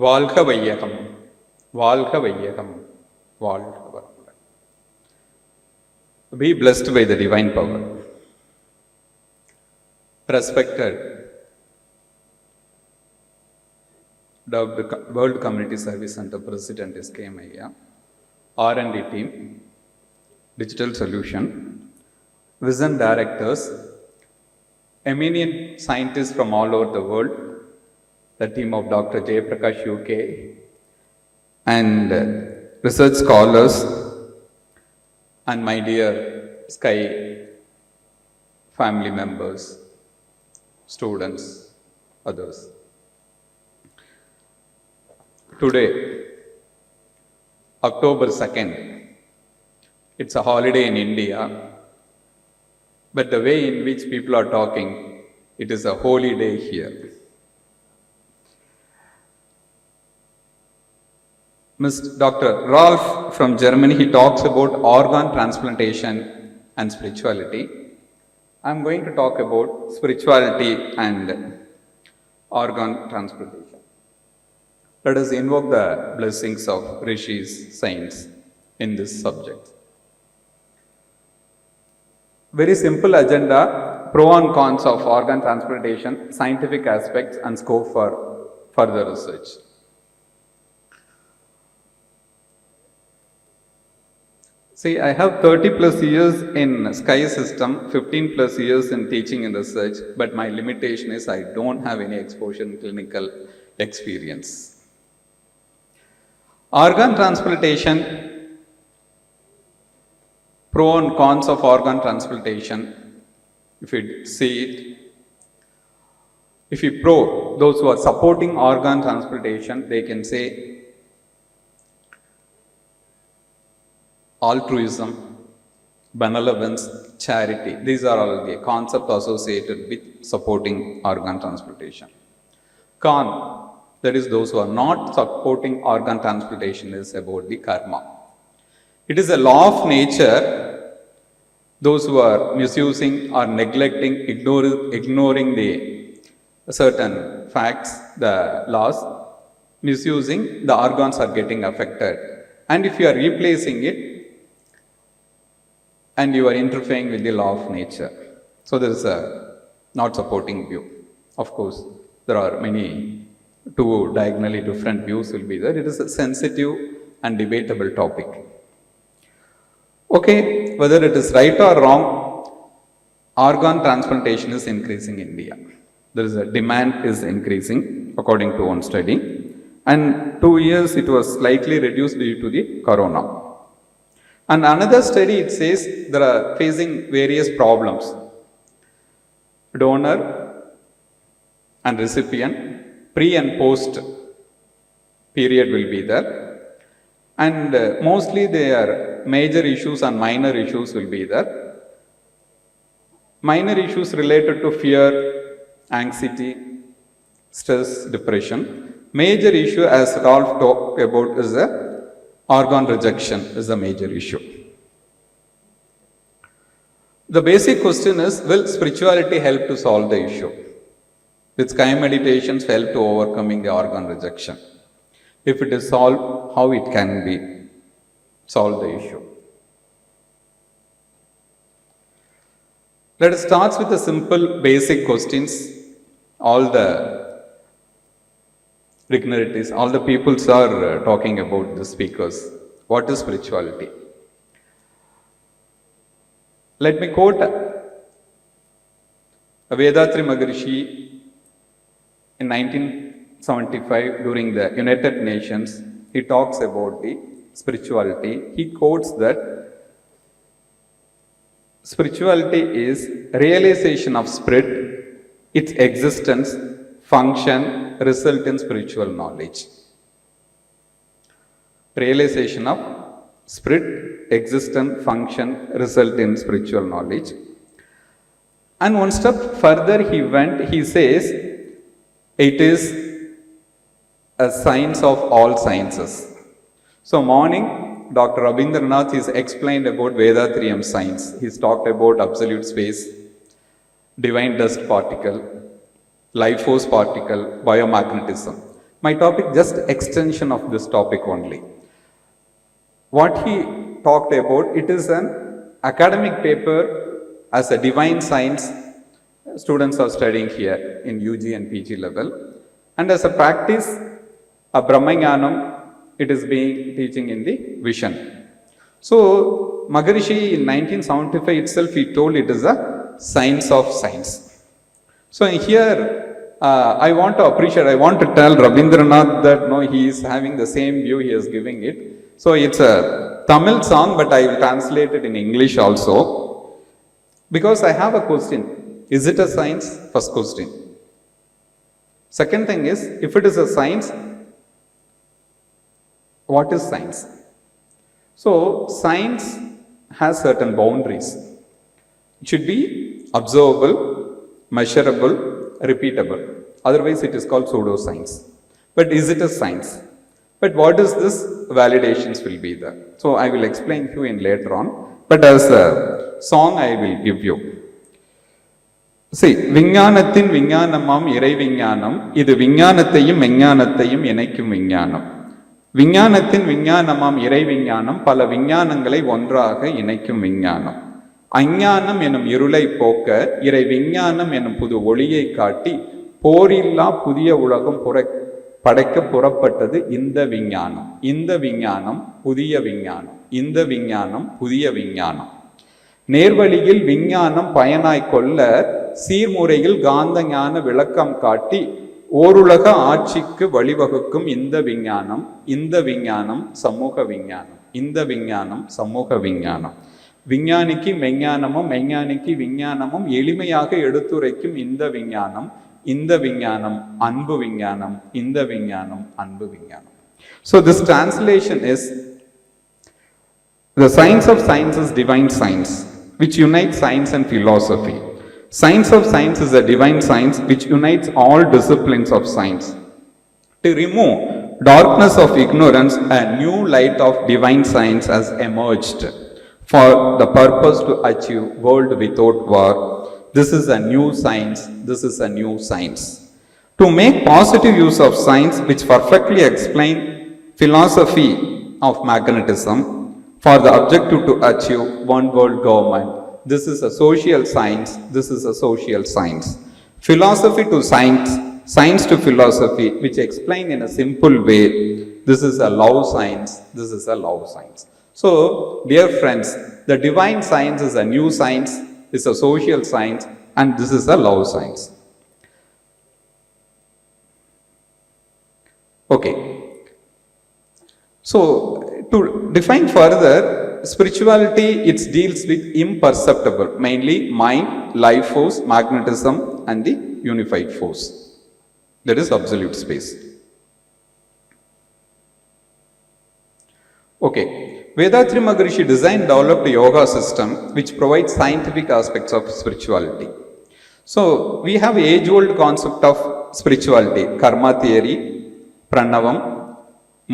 வாழ்க வையகம், வாழ்க வையகம், வாழ்க வளமுடன். Be blessed by the divine power. Respected World Community Service Center President S.K.M. Ayya, R&D team, Digital Solution, Vision Directors, eminent scientists from all over the world, the team of Dr. Jay Prakash UK, and research scholars, and my dear Sky family members, students, others. Today, October 2nd, it's a holiday in India, but the way in which people are talking, it is a holy day here. Dr. Rolf from Germany, he talks about organ transplantation and spirituality. I'm going to talk about spirituality and organ transplantation. Let us invoke the blessings of rishis, saints in this subject. Very simple agenda, pro and cons of organ transplantation, scientific aspects and scope for further research. See, I have 30 plus years in Sky system, 15 plus years in teaching and research, but my limitation is I don't have any exposure in clinical experience. Organ transplantation, pro and cons of organ transplantation, if you see it, if you pro, those who are supporting organ transplantation, they can say altruism, benevolence, charity. These are all the concepts associated with supporting organ transplantation. Con, that is those who are not supporting organ transplantation, is about the karma. It is a law of nature. Those who are misusing or neglecting, ignoring the certain facts, the laws, misusing, the organs are getting affected. And if you are replacing it, and you are interfering with the law of nature. So there is a not supporting view. Of course, there are many, two diagonally different views will be there. It is a sensitive and debatable topic. Okay, whether it is right or wrong, organ transplantation is increasing in India. There is a demand is increasing according to one study. And 2 years it was slightly reduced due to the corona. And another study, it says there are facing various problems. Donor and recipient, pre and post period will be there. And mostly there major issues and minor issues will be there. Minor issues related to fear, anxiety, stress, depression. Major issue, as Rolf talked about, is the organ rejection is a major issue. The basic question is, will spirituality help to solve the issue? Will Sky meditations help to overcoming the organ rejection? If it is solved, how it can be solve the issue? Let us start with the simple basic questions. All the dignitaries, all the peoples are talking about the speakers. What is spirituality? Let me quote Vedatri Maharishi in 1975 during the United Nations. He talks about the spirituality. He quotes that spirituality is realization of spirit, its existence, function, result in spiritual knowledge. Realization of spirit, existence, function, result in spiritual knowledge. And one step further he went, he says, it is a science of all sciences. So morning, Dr. Rabindranath has explained about Vedatriyam science. He's talked about absolute space, divine dust particle, life force particle, biomagnetism. My topic just extension of this topic only. What he talked about, it is an academic paper as a divine science students are studying here in UG and PG level, and as a practice, a Brahmanyanam, it is being teaching in the vision. So Maharishi in 1975 itself, he told it is a science of science. So here I want to appreciate, I want to tell Rabindranath that no, he is having the same view he is giving it. So it's a Tamil song, but I will translate it in English also, because I have a question. Is it a science? First question. Second thing is, if it is a science, what is science? So science has certain boundaries. It should be observable, measurable, repeatable. Otherwise it is called pseudoscience. But is it a science? But what is this? Validations will be there. So I will explain to you in later on. But as a song I will give you. See, விஞ்ஞானத்தின் விஞ்ஞானமாம் இறை விஞ்ஞானம், இது விஞ்ஞானத்தையும் மெஞ்ஞானத்தையும் இணைக்கும் விஞ்ஞானம். விஞ்ஞானத்தின் விஞ்ஞானமாம் இறை விஞ்ஞானம் பல விஞ்ஞானங்களை ஒன்றாக இணைக்கும் விஞ்ஞானம். அஞ்ஞானம் எனும் இருளை போக்க இறை விஞ்ஞானம் எனும் புது ஒளியை காட்டி போரில்லா புதிய உலகம் படைக்க புறப்பட்டது இந்த விஞ்ஞானம். இந்த விஞ்ஞானம் புதிய விஞ்ஞானம். இந்த விஞ்ஞானம் புதிய விஞ்ஞானம். நேர்வழியில் விஞ்ஞானம் பயனாய் கொள்ள சீர்முறையில் காந்த ஞான விளக்கம் காட்டி ஓருலக ஆட்சிக்கு வழிவகுக்கும் இந்த விஞ்ஞானம். இந்த விஞ்ஞானம் சமூக விஞ்ஞானம். இந்த விஞ்ஞானம் சமூக விஞ்ஞானம். விஞ்ஞானிக்கு மெஞ்ஞானமும் மெஞ்ஞானிக்கு விஞ்ஞானமும் எளிமையாக எடுத்துரைக்கும் இந்த விஞ்ஞானம். இந்த விஞ்ஞானம் அன்பு விஞ்ஞானம். இந்த விஞ்ஞானம் அன்பு விஞ்ஞானம். So this translation is, the science of science is divine science, which unites science and philosophy. Science of science is a divine science which unites all disciplines of science. To remove darkness of ignorance, a new light of divine science has emerged for the purpose to achieve world without war. This is a new science. This is a new science. To make positive use of science which perfectly explain philosophy of magnetism for the objective to achieve one world government. This is a social science. This is a social science. Philosophy to science, science to philosophy, which explain in a simple way. This is a love science. This is a love science. So, dear friends, the divine science is a new science, is a social science, and this is a love science. Okay. So, to define further, spirituality, it deals with imperceptible, mainly mind, life force, magnetism, and the unified force. That is absolute space. Okay. Vethathiri Maharishi designed, developed a yoga system which provides scientific aspects of spirituality. So, we have age-old concept of spirituality: karma theory, pranavam,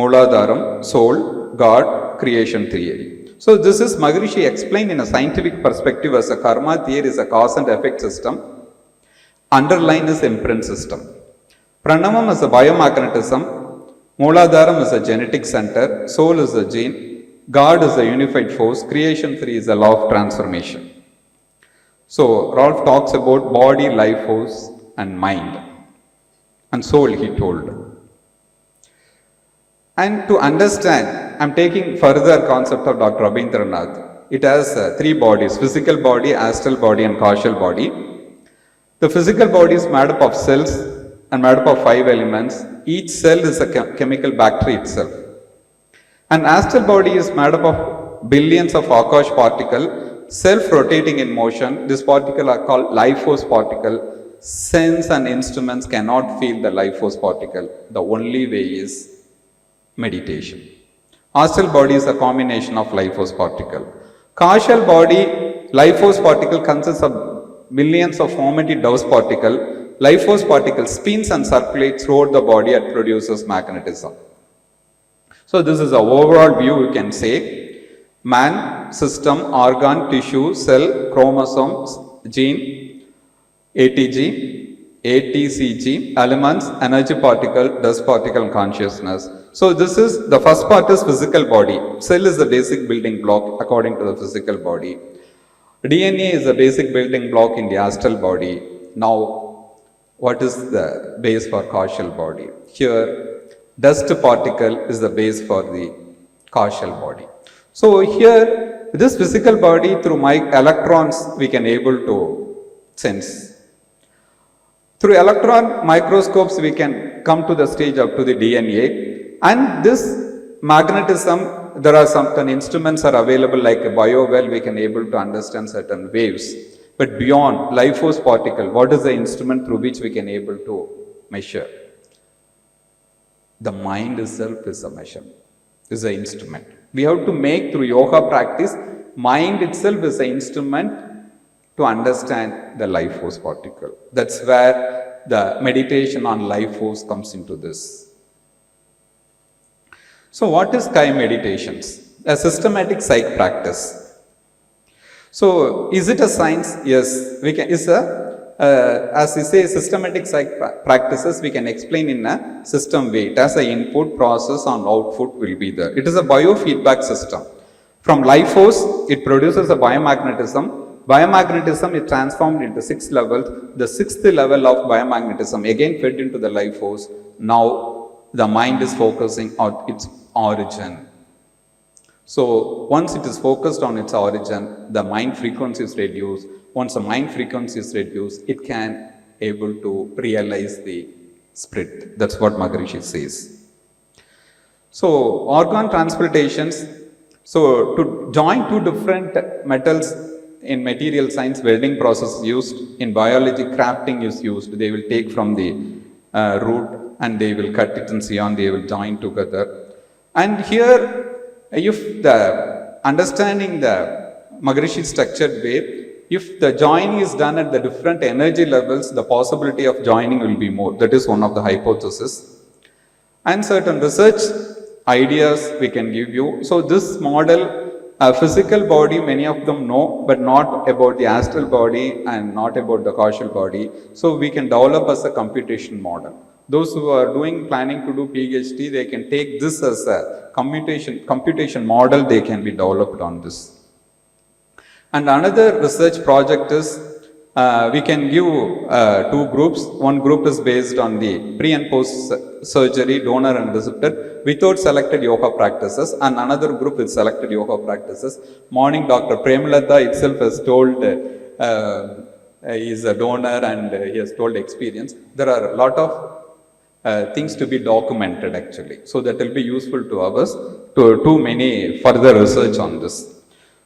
mooladharam, soul, God, creation theory. So, this is Maharishi explained in a scientific perspective as a karma theory is a cause and effect system. Underline is imprint system. Pranavam is a biomagnetism. Mooladharam is a genetic center. Soul is a gene. God is a unified force. Creation theory is a law of transformation. So, Rolf talks about body, life force, and mind. And soul, he told. And to understand, I am taking further concept of Dr. Rabindranath. It has three bodies: physical body, astral body, and causal body. The physical body is made up of cells and made up of 5 elements. Each cell is a chemical battery itself. An astral body is made up of billions of Akash particles, self-rotating in motion. These particles are called life force particle. Sense and instruments cannot feel the life force particle. The only way is meditation. Astral body is a combination of life force particle. Causal body, life force particle consists of billions of formative dust particle. Life force particle spins and circulates throughout the body and produces magnetism. So this is an overall view, you can say. Man, system, organ, tissue, cell, chromosomes, gene, ATG, ATCG, elements, energy particle, dust particle, consciousness. So this is, the first part is physical body. Cell is the basic building block according to the physical body. DNA is the basic building block in the astral body. Now, what is the base for causal body? Here, dust particle is the base for the causal body. So here, this physical body, through electrons, we can able to sense. Through electron microscopes, we can come to the stage up to the DNA. And this magnetism, there are certain instruments are available like a biowell, we can able to understand certain waves. But beyond life force particle, what is the instrument through which we can able to measure? The mind itself is a measurement, is an instrument. We have to make through yoga practice, mind itself is an instrument to understand the life force particle. That's where the meditation on life force comes into this. So what is Sky meditations? A systematic psych practice. So is it a science? Yes, we can. It's a as we say, systematic psych practices we can explain in a system way. It has an input, process, and output will be there. It is a biofeedback system. From life force, it produces a biomagnetism. Biomagnetism is transformed into 6 levels. The 6th level of biomagnetism again fed into the life force. Now the mind is focusing on its origin. So once it is focused on its origin, the mind frequency is reduced. Once the mind frequency is reduced, it can able to realize the spirit. That's what Maharishi says. So organ transplantations. So to join two different metals in material science, welding process is used. In biology, crafting is used. They will take from the root and they will cut it in Sion, they will join together. And here, if the understanding the Maharishi structured way, if the joining is done at the different energy levels, the possibility of joining will be more. That is one of the hypotheses. And certain research ideas we can give you. So this model, physical body, many of them know, but not about the astral body and not about the causal body. So we can develop as a computation model. Those who are planning to do PhD, they can take this as a computation model, they can be developed on this. And another research project is, we can give 2 groups. One group is based on the pre and post surgery donor and receptor without selected yoga practices, and another group with selected yoga practices. Morning, Dr. Premlata itself has told he is a donor and he has told experience. There are a lot of things to be documented actually. So that will be useful to us to do many further research on this.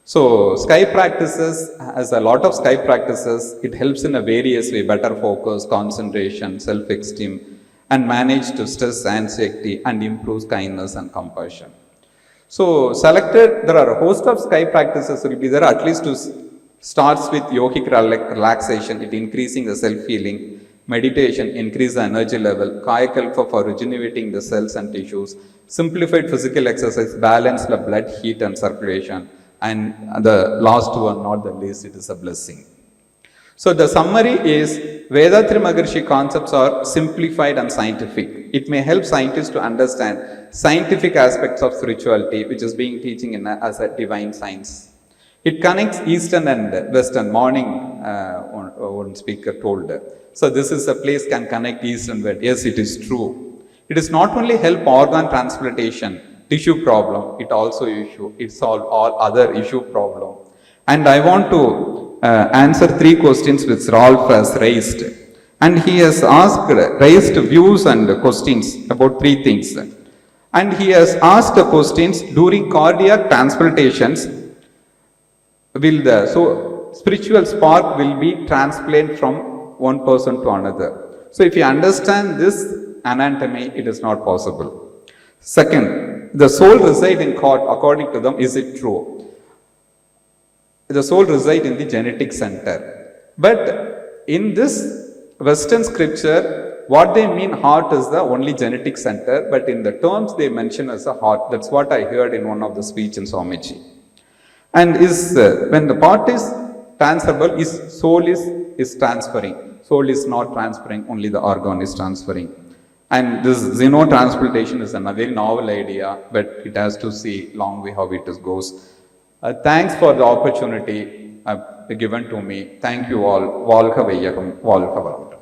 So Sky practices has a lot of Sky practices. It helps in a various way, better focus, concentration, self-esteem, and manage to stress, anxiety, and improves kindness and compassion. So selected, there are a host of Sky practices will be there, at least to starts with yogic relaxation, it increasing the self-healing, meditation, increase the energy level, Kayakalpa for regenerating the cells and tissues, simplified physical exercise, balance the blood, heat, and circulation, and the last one, not the least, it is a blessing. So the summary is, Vethathiri Maharishi concepts are simplified and scientific. It may help scientists to understand scientific aspects of spirituality, which is being teaching as a divine science. It connects Eastern and Western. Morning, one speaker told. So this is a place can connect East and West. Yes, it is true. It is not only help organ transplantation, tissue problem, it also solve all other issue problem. And I want to answer 3 questions which Rolf has raised. And he has raised views and questions about 3 things. And he has asked the questions during cardiac transplantations, so spiritual spark will be transplanted from one person to another. So if you understand this anatomy, it is not possible. Second, the soul reside in heart, according to them, is it true? The soul reside in the genetic center. But in this Western scripture, what they mean heart is the only genetic center, but in the terms they mention as a heart. That's what I heard in one of the speech in Swamiji. And when the part is transferable, his soul is transferring. soul is not transferring, only the organ is transferring. And this xenotransplantation is a very novel idea, but it has to see long way how it goes. Thanks for the opportunity given to me. Thank you all. Valka Vayyakam, Valka Valam.